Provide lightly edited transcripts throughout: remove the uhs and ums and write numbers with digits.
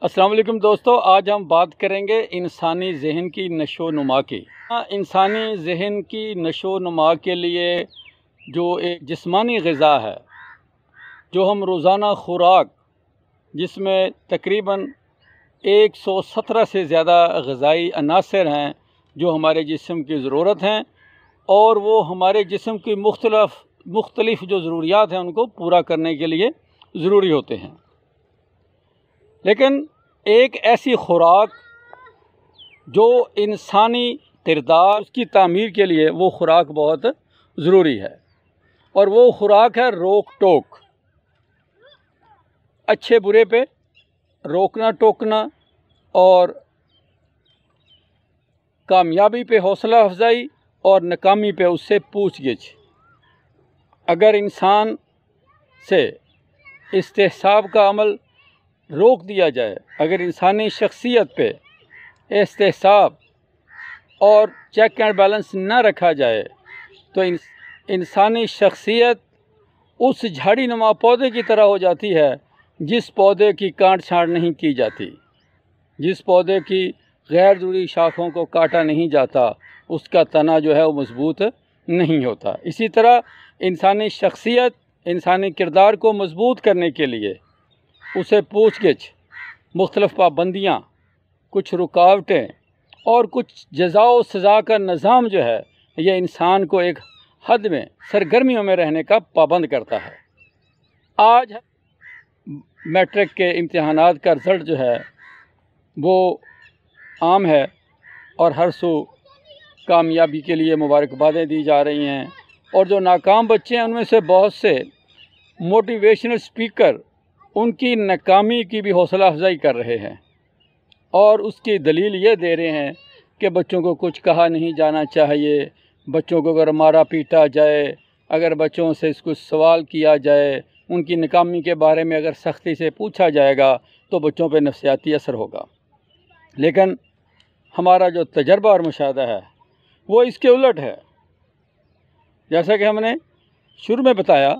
अस्सलाम वालेकुम दोस्तों, आज हम बात करेंगे इंसानी ज़हन की नशो नुमा की। इंसानी ज़हन की नशो नुमा के लिए जो एक जिस्मानी ग़िज़ा है, जो हम रोज़ाना खुराक, जिसमें तकरीबन 117 से ज़्यादा ग़िज़ाई अनासर हैं जो हमारे जिस्म की ज़रूरत हैं, और वो हमारे जिस्म की मुख्तलिफ़ जो ज़रूरियात हैं उनको पूरा करने के लिए ज़रूरी होते हैं। लेकिन एक ऐसी खुराक जो इंसानी किरदार, उसकी तामीर के लिए वो खुराक बहुत ज़रूरी है, और वो खुराक है रोक टोक। अच्छे बुरे पे रोकना टोकना, और कामयाबी पे हौसला अफजाई, और नाकामी पे उससे पूछ गिछ। अगर इंसान से इस्तेहसाब का अमल रोक दिया जाए, अगर इंसानी शख्सियत पे इस्तेहसाब और चेक एंड बैलेंस न रखा जाए, तो इंसानी शख्सियत उस झाड़ी नुमा पौधे की तरह हो जाती है जिस पौधे की काट छाँट नहीं की जाती, जिस पौधे की गैर ज़रूरी शाखों को काटा नहीं जाता, उसका तना जो है वो मजबूत नहीं होता। इसी तरह इंसानी शख्सियत, इंसानी किरदार को मजबूत करने के लिए उसे पूछ गिछ, मुख्तलिफ़ पाबंदियाँ, कुछ रुकावटें और कुछ जज़ा व सज़ा का निज़ाम जो है, यह इंसान को एक हद में सरगर्मियों में रहने का पाबंद करता है। आज मैट्रिक के इम्तिहानात का रिज़ल्ट जो है वो आम है, और हर सू कामयाबी के लिए मुबारकबादें दी जा रही हैं, और जो नाकाम बच्चे हैं उनमें से बहुत से मोटिवेशनल स्पीकर उनकी नाकामी की भी हौसला अफजाई कर रहे हैं, और उसकी दलील ये दे रहे हैं कि बच्चों को कुछ कहा नहीं जाना चाहिए, बच्चों को अगर मारा पीटा जाए, अगर बच्चों से कुछ सवाल किया जाए, उनकी नाकामी के बारे में अगर सख्ती से पूछा जाएगा तो बच्चों पे नफसियाती असर होगा। लेकिन हमारा जो तजर्बा और मुशाहदा है वो इसके उलट है। जैसा कि हमने शुरू में बताया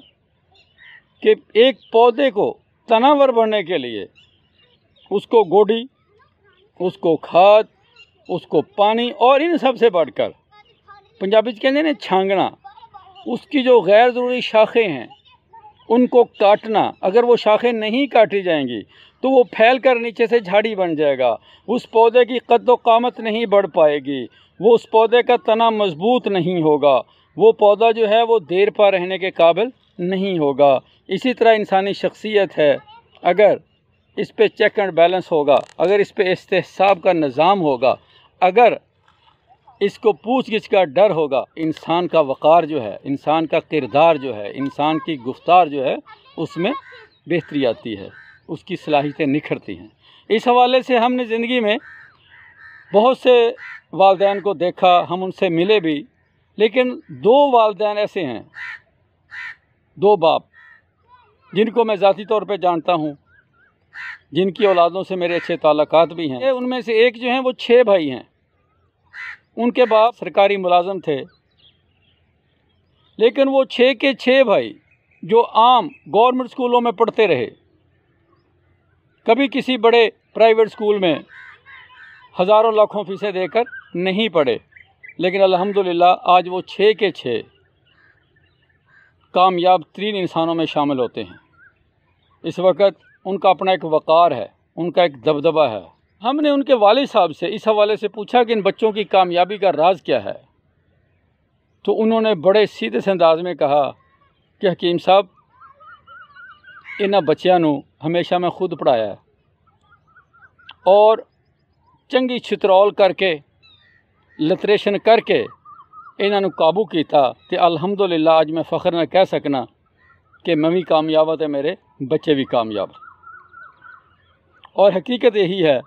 कि एक पौधे को तनावर बढ़ने के लिए उसको गोडी, उसको खाद, उसको पानी, और इन सब से बढ़कर पंजाबी कहते हैं ना छांगना, उसकी जो गैर ज़रूरी शाखें हैं उनको काटना। अगर वो शाखें नहीं काटी जाएंगी तो वो फैल कर नीचे से झाड़ी बन जाएगा, उस पौधे की कद्दो कामत नहीं बढ़ पाएगी, वो उस पौधे का तना मजबूत नहीं होगा, वो पौधा जो है वो देर पा रहने के काबिल नहीं होगा। इसी तरह इंसानी शख्सियत है, अगर इस पे चेक एंड बैलेंस होगा, अगर इस पे इस्तेहसाब का निज़ाम होगा, अगर इसको पूछ गिछ का डर होगा, इंसान का वक़ार जो है, इंसान का किरदार जो है, इंसान की गुफ्तार जो है, उसमें बेहतरी आती है, उसकी सलाहियतें निखरती हैं। इस हवाले से हमने ज़िंदगी में बहुत से वालिदैन को देखा, हम उनसे मिले भी, लेकिन दो वालिदैन ऐसे हैं, दो बाप, जिनको मैं ज़ाती तौर पे जानता हूँ, जिनकी औलादों से मेरे अच्छे ताल्लुकात भी हैं। उनमें से एक जो हैं वो 6 भाई हैं। उनके बाप सरकारी मुलाजम थे, लेकिन वो 6 के 6 भाई जो आम गवर्नमेंट स्कूलों में पढ़ते रहे, कभी किसी बड़े प्राइवेट स्कूल में हज़ारों लाखों फीसें देकर नहीं पढ़े, लेकिन अल्हम्दुलिल्लाह आज वो 6 के 6 कामयाब तरीन इंसानों में शामिल होते हैं। इस वक्त उनका अपना एक वक़ार है, उनका एक दबदबा है। हमने उनके वालिद साहब से इस हवाले से पूछा कि इन बच्चों की कामयाबी का राज क्या है, तो उन्होंने बड़े सीधे से अंदाज में कहा कि हकीम साहब, इन्हां बच्चों नूं हमेशा मैं खुद पढ़ाया है, और चंगी छितरौल करके, लिटरेशन करके इन्हां काबू किया, तो अल्हम्दुलिल्लाह आज मैं फ़ख्र न कह सकना कि मैं भी कामयाब ते मेरे बच्चे भी कामयाब। और हकीकत यही है,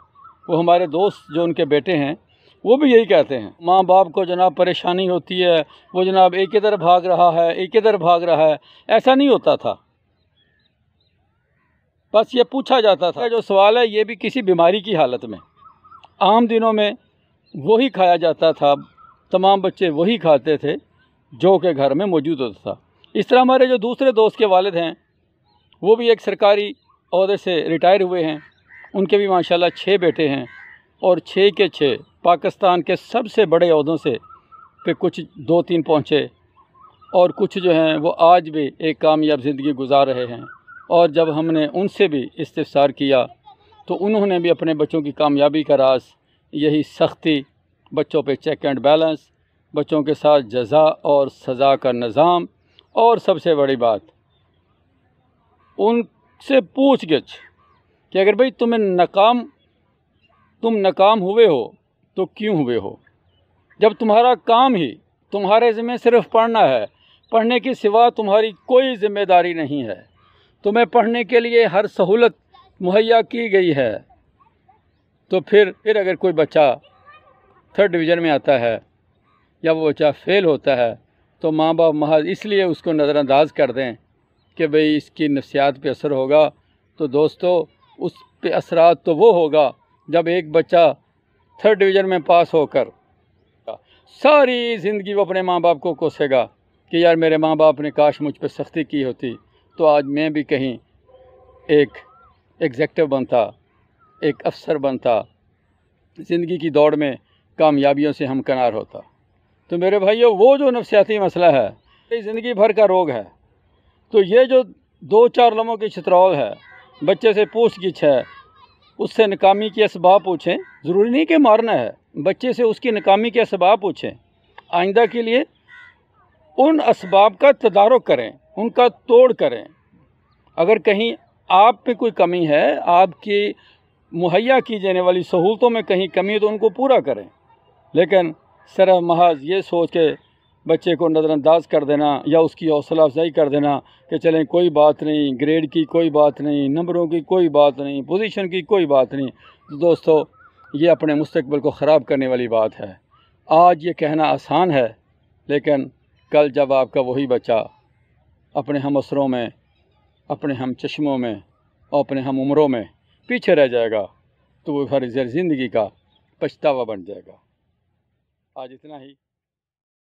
वो हमारे दोस्त जो उनके बेटे हैं वो भी यही कहते हैं, माँ बाप को जनाब परेशानी होती है, वो जनाब एक इधर भाग रहा है, एक इधर भाग रहा है। ऐसा नहीं होता था, बस ये पूछा जाता था, जो सवाल है ये भी किसी बीमारी की हालत में, आम दिनों में वही खाया जाता था, तमाम बच्चे वही खाते थे जो के घर में मौजूद होता था। इस तरह हमारे जो दूसरे दोस्त के वालिद हैं वो भी एक सरकारी ओहदे से रिटायर हुए हैं, ان کے بھی ماشاءاللہ 6 بیٹے ہیں، اور 6 کے 6 پاکستان کے سب سے بڑے عہدوں سے پہ کچھ 2-3 پہنچے، اور کچھ جو ہیں وہ آج بھی ایک کامیاب زندگی گزار رہے ہیں۔ اور جب ہم نے ان سے بھی استفسار کیا تو انہوں نے بھی اپنے بچوں کی کامیابی کا راز یہی سختی، بچوں پہ چیک اینڈ بیلنس، بچوں کے ساتھ جزا اور سزا کا نظام، اور سب سے بڑی بات ان سے پوچھ گچھ کہ اگر بھئی تم ناکام ہوئے ہو تو کیوں ہوئے ہو؟ جب تمہارا کام ہی تمہارے ذمہ صرف پڑھنا ہے، پڑھنے کے سوا تمہاری کوئی ذمہ داری نہیں ہے، تمہیں پڑھنے کے لیے ہر سہولت مہیا کی گئی ہے، تو پھر اگر کوئی بچہ 3rd ڈویژن میں آتا ہے یا وہ بچہ فیل ہوتا ہے تو ماں باپ محض اس لیے اس کو نظر انداز کر دیں کہ بھئی اس کی نفسیات پہ اثر ہوگا، تو دوستو اس پہ اثرات تو وہ ہوگا جب ایک بچہ 3rd ڈویژن میں پاس ہو کر ساری زندگی وہ اپنے ماں باپ کو کوسے گا کہ یار میرے ماں باپ نے کاش مجھ پہ سختی کی ہوتی تو آج میں بھی کہیں ایک ایگزیکٹو بنتا، ایک افسر بنتا، زندگی کی دوڑ میں کامیابیوں سے ہمکنار ہوتا۔ تو میرے بھائیو، وہ جو نفسیاتی مسئلہ ہے یہ زندگی بھر کا روگ ہے، تو یہ جو 2-4 لمحوں کی چترول ہے، بچے سے پوچھ گچھ ہے، اس سے ناکامی کے اسباب پوچھیں، ضروری نہیں کہ مارنا ہے، بچے سے اس کی ناکامی کے اسباب پوچھیں، آئندہ کے لیے ان اسباب کا تدارک کریں، ان کا توڑ کریں۔ اگر کہیں آپ پہ کوئی کمی ہے، آپ کی مہیا کی جانے والی سہولتوں میں کہیں کمی ہے تو ان کو پورا کریں، لیکن صرف محض یہ سوچ کے بچے کو نظر انداز کر دینا یا اس کی حوصلہ افزائی کر دینا کہ چلیں کوئی بات نہیں، گریڈ کی کوئی بات نہیں، نمبروں کی کوئی بات نہیں، پوزیشن کی کوئی بات نہیں، تو دوستو یہ اپنے مستقبل کو خراب کرنے والی بات ہے۔ آج یہ کہنا آسان ہے، لیکن کل جب آپ کا وہی بچہ اپنے ہم عصروں میں، اپنے ہم چشموں میں اور اپنے ہم عمروں میں پیچھے رہ جائے گا تو وہ ہر زندگی کا پچھتاوا بن جائے گا۔ آج اتنا ہی۔